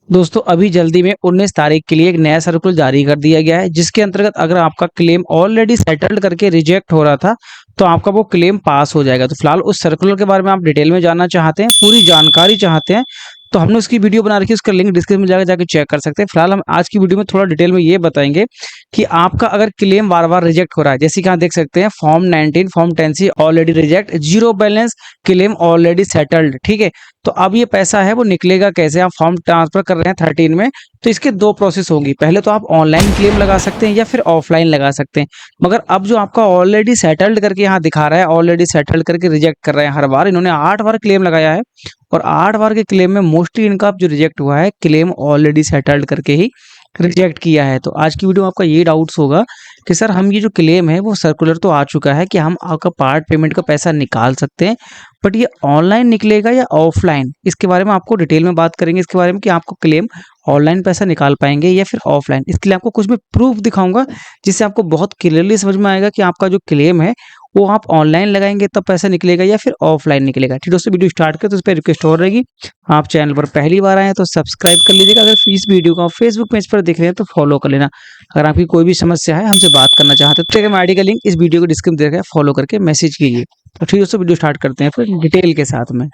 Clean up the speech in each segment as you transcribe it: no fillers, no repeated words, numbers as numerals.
दोस्तों अभी जल्दी में 19 तारीख के लिए एक नया सर्कुलर जारी कर दिया गया है, जिसके अंतर्गत अगर आपका क्लेम ऑलरेडी सेटल्ड करके रिजेक्ट हो रहा था तो आपका वो क्लेम पास हो जाएगा। तो फिलहाल उस सर्कुलर के बारे में आप डिटेल में जानना चाहते हैं, पूरी जानकारी चाहते हैं, तो हमने उसकी वीडियो बना रखी है, उसका लिंक डिस्क्रिप्शन में जाकर चेक कर सकते हैं। फिलहाल हम आज की वीडियो में थोड़ा डिटेल में ये बताएंगे कि आपका अगर क्लेम बार बार रिजेक्ट हो रहा है, जैसे कि यहाँ देख सकते हैं form 19 form 10C already reject, zero balance, claim already settled. ठीक है, तो अब ये पैसा है वो निकलेगा कैसे? आप फॉर्म ट्रांसफर कर रहे हैं 13 में, तो इसके दो प्रोसेस होगी। पहले तो आप ऑनलाइन क्लेम लगा सकते हैं या फिर ऑफलाइन लगा सकते हैं। मगर अब जो आपका ऑलरेडी सेटल्ड करके यहाँ दिखा रहा है, ऑलरेडी सेटल्ड करके रिजेक्ट कर रहे हैं हर बार, इन्होंने 8 बार क्लेम लगाया है और 8 बार के क्लेम में मोस्टली इनका जो रिजेक्ट हुआ है क्लेम ऑलरेडी सेटल्ड करके ही रिजेक्ट किया है। तो आज की वीडियो में आपका ये डाउट्स होगा कि सर हम ये जो क्लेम है वो सर्कुलर तो आ चुका है कि हम आपका पार्ट पेमेंट का पैसा निकाल सकते हैं, बट ये ऑनलाइन निकलेगा या ऑफलाइन? इसके बारे में आपको डिटेल में बात करेंगे, इसके बारे में कि आपको क्लेम ऑनलाइन पैसा निकाल पाएंगे या फिर ऑफलाइन। इसके लिए आपको कुछ भी प्रूफ दिखाऊंगा जिससे आपको बहुत क्लियरली समझ में आएगा कि आपका जो क्लेम है वो आप ऑनलाइन लगाएंगे तब पैसा निकलेगा या फिर ऑफलाइन निकलेगा। ठीक है दोस्तों, वीडियो स्टार्ट करें तो उस पर रिक्वेस्ट और रहेगी, आप चैनल पर पहली बार आए हैं तो सब्सक्राइब कर लीजिएगा। अगर इस वीडियो को आप फेसबुक पेज पर देख रहे हैं तो फॉलो कर लेना। अगर आपकी कोई भी समस्या है हमसे बात करना चाहते हैं तो टेलीग्राम आईडी का लिंक इस वीडियो को डिस्क्रिप्शन दे रखा है, फॉलो करके मैसेज कीजिए। तो ठीक है दोस्तों, वीडियो स्टार्ट करते हैं फिर डिटेल के साथ में।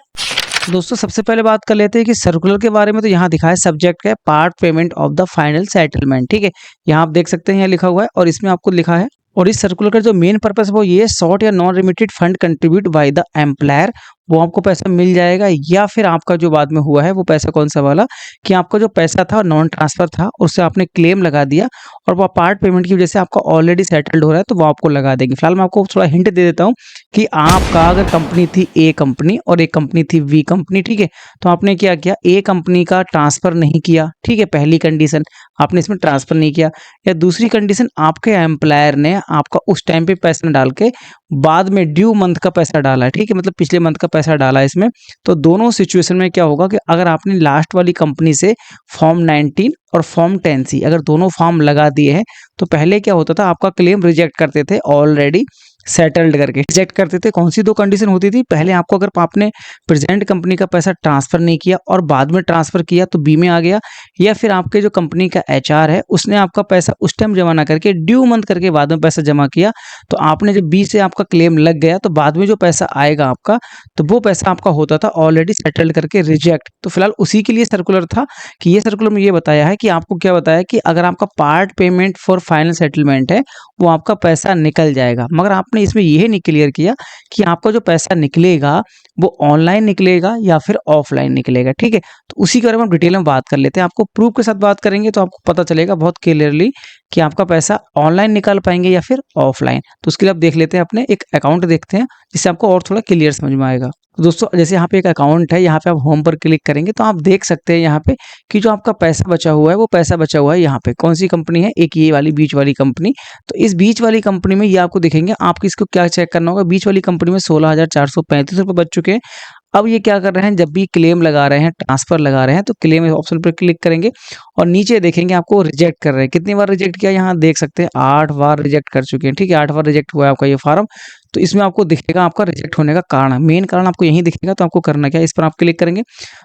दोस्तों सबसे पहले बात कर लेते हैं कि सर्कुलर के बारे में। तो यहाँ दिखा है सब्जेक्ट है part payment of the final settlement. ठीक है, यहाँ आप देख सकते हैं यहाँ लिखा हुआ है और इसमें आपको लिखा है, और इस सर्कुलर का जो मेन पर्पस है वो ये शॉर्ट या non remitted fund contribute by the employer, वो आपको पैसा मिल जाएगा। या फिर आपका जो बाद में हुआ है वो पैसा कौन सा वाला, कि आपका जो पैसा था नॉन ट्रांसफर था, उससे आपने क्लेम लगा दिया और वो पार्ट पेमेंट की वजह से आपका ऑलरेडी सेटल्ड हो रहा है तो वो आपको लगा देंगे। फिलहाल मैं आपको थोड़ा हिंट दे देता हूँ कि आपका अगर कंपनी थी ए कंपनी और एक कंपनी थी बी कंपनी, ठीक है, तो आपने क्या किया, ए कंपनी का ट्रांसफर नहीं किया। ठीक है, पहली कंडीशन आपने इसमें ट्रांसफर नहीं किया। या दूसरी कंडीशन, आपके एम्प्लॉयर ने आपका उस टाइम पे पैसा न डाल के बाद में ड्यू मंथ का पैसा डाला है। ठीक है, मतलब पिछले मंथ का पैसा डाला है इसमें। तो दोनों सिचुएशन में क्या होगा कि अगर आपने लास्ट वाली कंपनी से फॉर्म 19 और फॉर्म 10C अगर दोनों फॉर्म लगा दिए हैं तो पहले क्या होता था, आपका क्लेम रिजेक्ट करते थे ऑलरेडी सेटल्ड करके। रिजेक्ट करते थे कौन सी दो कंडीशन होती थी, पहले आपको अगर आपने प्रेजेंट कंपनी का पैसा ट्रांसफर नहीं किया और बाद में ट्रांसफर किया तो बी में आ गया, या फिर आपके जो कंपनी का एचआर है उसने आपका पैसा उस टाइम जमा ना करके ड्यू मंथ करके बाद में पैसा जमा किया, तो आपने जब बी से आपका क्लेम लग गया तो बाद में जो पैसा आएगा आपका, तो वो पैसा आपका होता था ऑलरेडी सेटल्ड करके रिजेक्ट। तो फिलहाल उसी के लिए सर्कुलर था कि ये सर्कुलर में ये बताया है कि आपको क्या बताया कि अगर आपका part payment for final settlement है वो आपका पैसा निकल जाएगा। मगर आपने इसमें यह नहीं क्लियर किया कि आपका जो पैसा निकलेगा वो ऑनलाइन निकलेगा या फिर ऑफलाइन निकलेगा। ठीक है, तो उसी के बारे में हम डिटेल में बात कर लेते हैं। आपको प्रूफ के साथ बात करेंगे तो आपको पता चलेगा बहुत क्लियरली कि आपका पैसा ऑनलाइन निकाल पाएंगे या फिर ऑफलाइन। तो उसके लिए आप देख लेते हैं, अपने एक अकाउंट देखते हैं जिससे आपको और थोड़ा क्लियर समझ में आएगा। तो दोस्तों जैसे यहाँ पे एक अकाउंट है, यहाँ पे आप होम पर क्लिक करेंगे तो आप देख सकते हैं यहाँ पे कि जो आपका पैसा बचा हुआ है वो पैसा बचा हुआ है यहाँ पे। कौन सी कंपनी है, एक ये वाली बीच वाली कंपनी। तो इस बीच वाली कंपनी में ये आपको दिखेंगे, आपको इसको क्या चेक करना होगा, बीच वाली कंपनी में 16,435 रुपये बच चुके हैं। अब ये क्या कर रहे हैं, जब भी क्लेम लगा रहे हैं, ट्रांसफर लगा रहे हैं, तो क्लेम ऑप्शन पर क्लिक करेंगे और नीचे देखेंगे आपको रिजेक्ट कर रहे हैं। कितनी बार रिजेक्ट किया, यहाँ देख सकते हैं 8 बार रिजेक्ट कर चुके हैं। ठीक है, 8 बार रिजेक्ट हुआ है आपका ये फार्म। तो इसमें आपको दिखेगा आपका रिजेक्ट होने का कारण, मेन कारण आपको यही दिखेगा। तो आपको करना क्या है, इस पर आप क्लिक करेंगे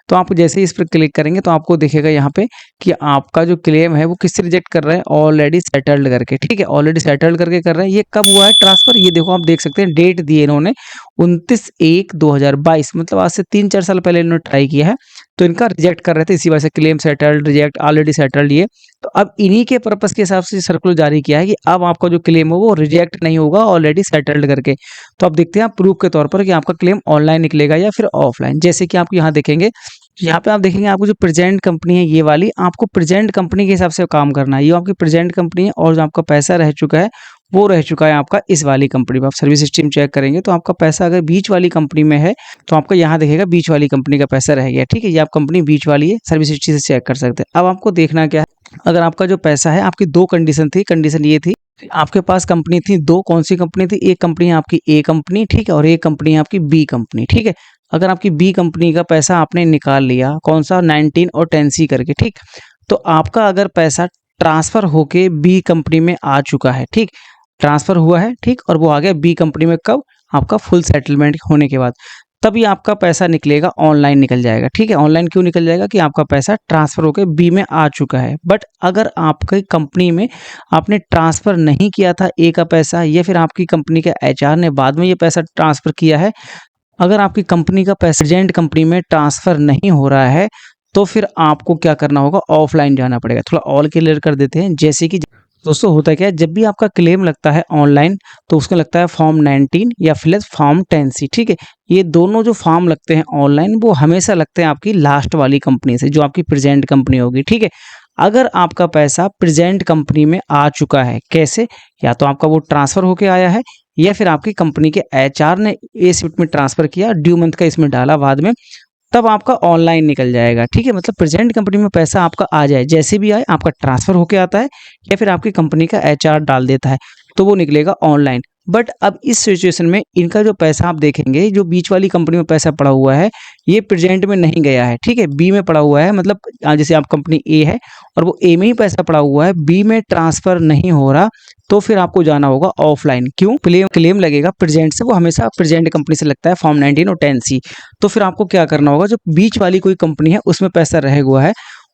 तो आप जैसे ही इस पर क्लिक करेंगे तो आपको दिखेगा यहाँ पे कि आपका जो क्लेम है वो किससे रिजेक्ट कर रहा है, ऑलरेडी सेटल्ड करके। ठीक है, ऑलरेडी सेटल्ड करके कर रहे हैं। ये कब हुआ है ट्रांसफर, ये देखो आप देख सकते हैं, डेट दी है इन्होंने 29/1/2022, मतलब आज से 3-4 साल पहले इन्होंने ट्राई किया है। तो इनका रिजेक्ट कर रहे थे, इसी वजह से claim settled, reject, already settled ये। तो अब इन्हीं के पर्पस के हिसाब से सर्कुलर जारी किया है कि अब आपका जो क्लेम हो वो रिजेक्ट नहीं होगा ऑलरेडी सेटल्ड करके। तो आप देखते हैं आप प्रूफ के तौर पर कि आपका क्लेम ऑनलाइन निकलेगा या फिर ऑफलाइन। जैसे कि आप यहाँ देखेंगे, यहाँ पे आप देखेंगे आपको जो प्रेजेंट कंपनी है ये वाली, आपको प्रेजेंट कंपनी के हिसाब से काम करना है। ये आपकी प्रेजेंट कंपनी है और जो आपका पैसा रह चुका है वो रह चुका है आपका इस वाली कंपनी में। आप सर्विस स्ट्रीम चेक करेंगे तो आपका पैसा अगर बीच वाली कंपनी में है तो आपका यहाँ देखेगा बीच वाली कंपनी का पैसा रह गया। ठीक है, ये आप कंपनी बीच वाली है, सर्विस हिस्ट्री से चेक कर सकते हैं। अब आपको देखना क्या है, अगर आपका जो पैसा है, आपकी दो कंडीशन थी। कंडीशन ये थी, आपके पास कंपनी थी दो, कौन सी कंपनी थी, एक कंपनी है आपकी ए कंपनी, ठीक है, और एक कंपनी है आपकी बी कंपनी। ठीक है, अगर आपकी बी कंपनी का पैसा आपने निकाल लिया, कौन सा, 19 और 10C करके, ठीक, तो आपका अगर पैसा ट्रांसफर होके बी कंपनी में आ चुका है, ठीक, ट्रांसफर हुआ है, ठीक, और वो आ गया बी कंपनी में कब, आपका फुल सेटलमेंट होने के बाद, तभी आपका पैसा निकलेगा, ऑनलाइन निकल जाएगा। ठीक है, ऑनलाइन क्यों निकल जाएगा कि आपका पैसा ट्रांसफ़र होकर बी में आ चुका है। बट अगर आपकी कंपनी में आपने ट्रांसफ़र नहीं किया था ए का पैसा, या फिर आपकी कंपनी के एचआर ने बाद में ये पैसा ट्रांसफ़र किया है, अगर आपकी कंपनी का पैसा प्रेजेंट कंपनी में ट्रांसफ़र नहीं हो रहा है, तो फिर आपको क्या करना होगा, ऑफलाइन जाना पड़ेगा। थोड़ा और क्लियर कर देते हैं। जैसे कि दोस्तों होता क्या है, जब भी आपका क्लेम लगता है ऑनलाइन, तो उसमें लगता है फॉर्म 19 या फिर फॉर्म 10C। ठीक है, ये दोनों जो फॉर्म लगते हैं ऑनलाइन, वो हमेशा लगते हैं आपकी लास्ट वाली कंपनी से, जो आपकी प्रेजेंट कंपनी होगी। ठीक है, अगर आपका पैसा प्रेजेंट कंपनी में आ चुका है, कैसे, या तो आपका वो ट्रांसफ़र होके आया है, या फिर आपकी कंपनी के एचआर ने ए शिफ्ट में ट्रांसफ़र किया, ड्यू मंथ का इसमें डाला बाद में, तब आपका ऑनलाइन निकल जाएगा। ठीक है, मतलब प्रेजेंट कंपनी में पैसा आपका आ जाए, जैसे भी आए, आपका ट्रांसफ़र होके आता है या फिर आपकी कंपनी का एचआर डाल देता है, तो वो निकलेगा ऑनलाइन। बट अब इस सिचुएशन में इनका जो पैसा आप देखेंगे, जो बीच वाली कंपनी में पैसा पड़ा हुआ है, ये प्रेजेंट में नहीं गया है। ठीक है, बी में पड़ा हुआ है, मतलब जैसे आप कंपनी ए है और वो ए में ही पैसा पड़ा हुआ है, बी में ट्रांसफ़र नहीं हो रहा, तो फिर आपको जाना होगा ऑफलाइन। क्यों? क्लेम लगेगा प्रेजेंट से, वो हमेशा प्रेजेंट कंपनी से लगता है, फॉर्म 19 और 10C। तो फिर आपको क्या करना होगा, जो बीच वाली कोई कंपनी है उसमें पैसा रह हुआ है,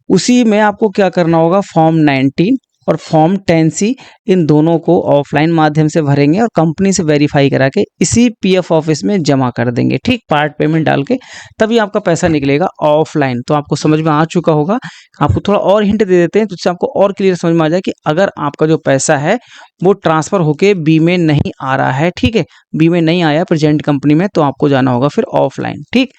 उसी में आपको क्या करना होगा, फॉर्म 19 और फॉर्म 10C, इन दोनों को ऑफलाइन माध्यम से भरेंगे और कंपनी से वेरीफाई करा के इसी पीएफ ऑफिस में जमा कर देंगे। ठीक, पार्ट पेमेंट डाल के, तभी आपका पैसा निकलेगा ऑफलाइन। तो आपको समझ में आ चुका होगा। आपको थोड़ा और हिंट दे देते हैं, तो इससे आपको और क्लियर समझ में आ जाए कि अगर आपका जो पैसा है वो ट्रांसफ़र होके बी में नहीं आ रहा है, ठीक है, बी में नहीं आया प्रेजेंट कंपनी में, तो आपको जाना होगा फिर ऑफलाइन। ठीक,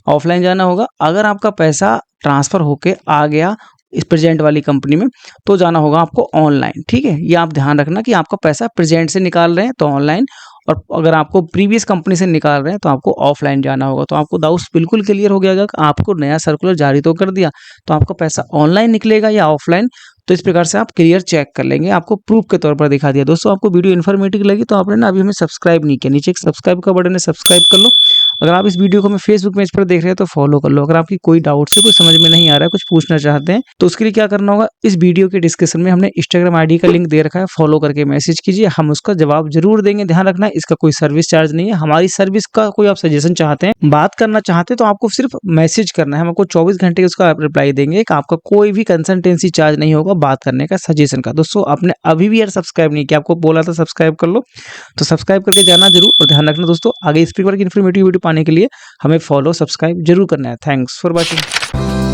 ऑफलाइन जाना होगा। अगर आपका पैसा ट्रांसफ़र होके आ गया इस प्रेजेंट वाली कंपनी में, तो जाना होगा आपको ऑनलाइन। ठीक है, ये आप ध्यान रखना कि आपका पैसा प्रेजेंट से निकाल रहे हैं तो ऑनलाइन, और अगर आपको प्रीवियस कंपनी से निकाल रहे हैं तो आपको ऑफलाइन जाना होगा। तो आपको डाउट्स बिल्कुल क्लियर हो गया होगा कि आपको नया सर्कुलर जारी तो कर दिया, तो आपका पैसा ऑनलाइन निकलेगा या ऑफलाइन, तो इस प्रकार से आप क्लियर चेक कर लेंगे। आपको प्रूफ के तौर पर दिखा दिया। दोस्तों, आपको वीडियो इन्फॉर्मेटिव लगी तो आपने ना अभी हमें सब्सक्राइब नहीं किया, नीचे एक सब्सक्राइब का बटन है, सब्सक्राइब कर लो। अगर आप इस वीडियो को हमें फेसबुक पेज पर देख रहे हैं तो फॉलो कर लो। अगर आपकी कोई डाउट से कुछ समझ में नहीं आ रहा है, कुछ पूछना चाहते हैं, तो उसके लिए क्या करना होगा, इस वीडियो के डिस्क्रिप्शन में हमने इंस्टाग्राम आईडी का लिंक दे रखा है, फॉलो करके मैसेज कीजिए, हम उसका जवाब जरूर देंगे। ध्यान रखना, इसका कोई सर्विस चार्ज नहीं है। हमारी सर्विस का कोई आप सजेशन चाहते हैं, बात करना चाहते हैं, तो आपको सिर्फ मैसेज करना है, हम आपको 24 घंटे उसका रिप्लाई देंगे। आपका कोई भी कंसल्टेंसी चार्ज नहीं होगा बात करने का, सजेशन का। दोस्तों, आपने अभी भी यार सब्सक्राइब नहीं किया, आपको बोला था सब्सक्राइब कर लो, तो सब्सक्राइब करके जाना जरूर। और ध्यान रखना दोस्तों, आगे इस प्रकार की इन्फॉर्मेटिव वीडियो पाने के लिए हमें फॉलो सब्सक्राइब जरूर करना है। Thanks for watching.